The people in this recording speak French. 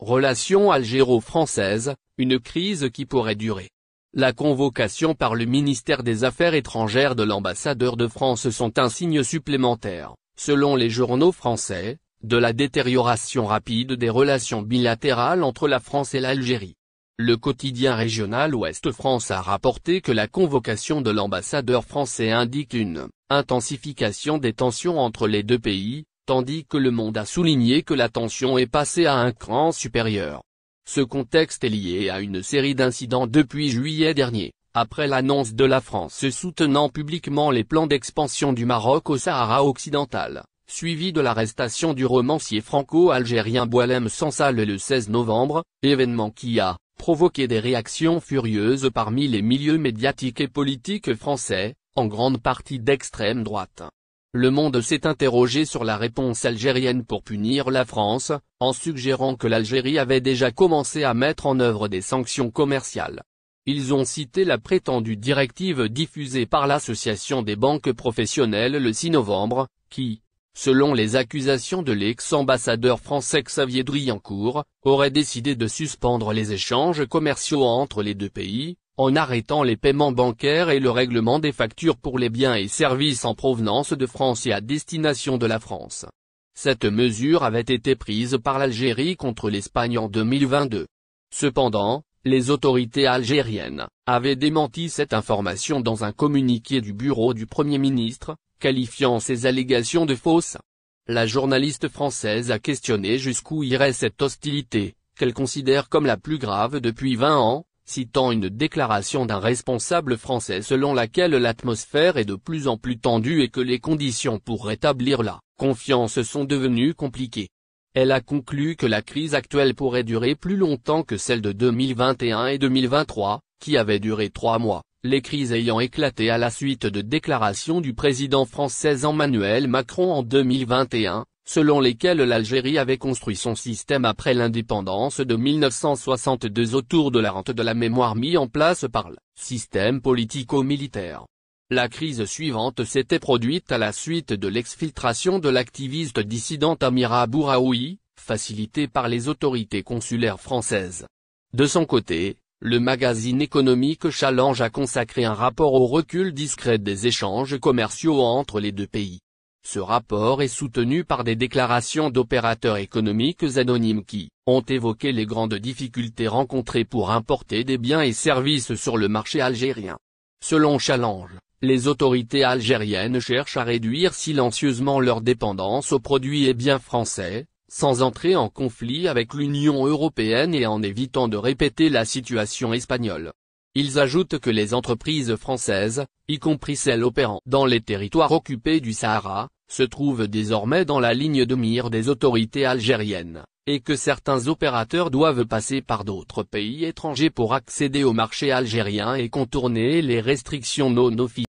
Relations algéro-françaises, une crise qui pourrait durer. La convocation par le ministère des Affaires étrangères de l'ambassadeur de France sont un signe supplémentaire, selon les journaux français, de la détérioration rapide des relations bilatérales entre la France et l'Algérie. Le quotidien régional Ouest France a rapporté que la convocation de l'ambassadeur français indique une intensification des tensions entre les deux pays, tandis que Le Monde a souligné que la tension est passée à un cran supérieur. Ce contexte est lié à une série d'incidents depuis juillet dernier, après l'annonce de la France soutenant publiquement les plans d'expansion du Maroc au Sahara occidental, suivi de l'arrestation du romancier franco-algérien Boualem Sansal le 16 novembre, événement qui a provoqué des réactions furieuses parmi les milieux médiatiques et politiques français, en grande partie d'extrême droite. Le Monde s'est interrogé sur la réponse algérienne pour punir la France, en suggérant que l'Algérie avait déjà commencé à mettre en œuvre des sanctions commerciales. Ils ont cité la prétendue directive diffusée par l'Association des banques professionnelles le 6 novembre, qui, selon les accusations de l'ex-ambassadeur français Xavier Driancourt, aurait décidé de suspendre les échanges commerciaux entre les deux pays, en arrêtant les paiements bancaires et le règlement des factures pour les biens et services en provenance de France et à destination de la France. Cette mesure avait été prise par l'Algérie contre l'Espagne en 2022. Cependant, les autorités algériennes avaient démenti cette information dans un communiqué du bureau du Premier ministre, qualifiant ces allégations de fausses. La journaliste française a questionné jusqu'où irait cette hostilité, qu'elle considère comme la plus grave depuis 20 ans, citant une déclaration d'un responsable français selon laquelle l'atmosphère est de plus en plus tendue et que les conditions pour rétablir la confiance sont devenues compliquées. Elle a conclu que la crise actuelle pourrait durer plus longtemps que celle de 2021 et 2023, qui avaient duré 3 mois, les crises ayant éclaté à la suite de déclarations du président français Emmanuel Macron en 2021, selon lesquelles l'Algérie avait construit son système après l'indépendance de 1962 autour de la rente de la mémoire mis en place par le système politico-militaire. La crise suivante s'était produite à la suite de l'exfiltration de l'activiste dissidente Amira Bouraoui, facilitée par les autorités consulaires françaises. De son côté, le magazine économique Challenge a consacré un rapport au recul discret des échanges commerciaux entre les deux pays. Ce rapport est soutenu par des déclarations d'opérateurs économiques anonymes qui ont évoqué les grandes difficultés rencontrées pour importer des biens et services sur le marché algérien. Selon Challenge, les autorités algériennes cherchent à réduire silencieusement leur dépendance aux produits et biens français, sans entrer en conflit avec l'Union européenne et en évitant de répéter la situation espagnole. Ils ajoutent que les entreprises françaises, y compris celles opérant dans les territoires occupés du Sahara, se trouvent désormais dans la ligne de mire des autorités algériennes, et que certains opérateurs doivent passer par d'autres pays étrangers pour accéder au marché algérien et contourner les restrictions non officielles.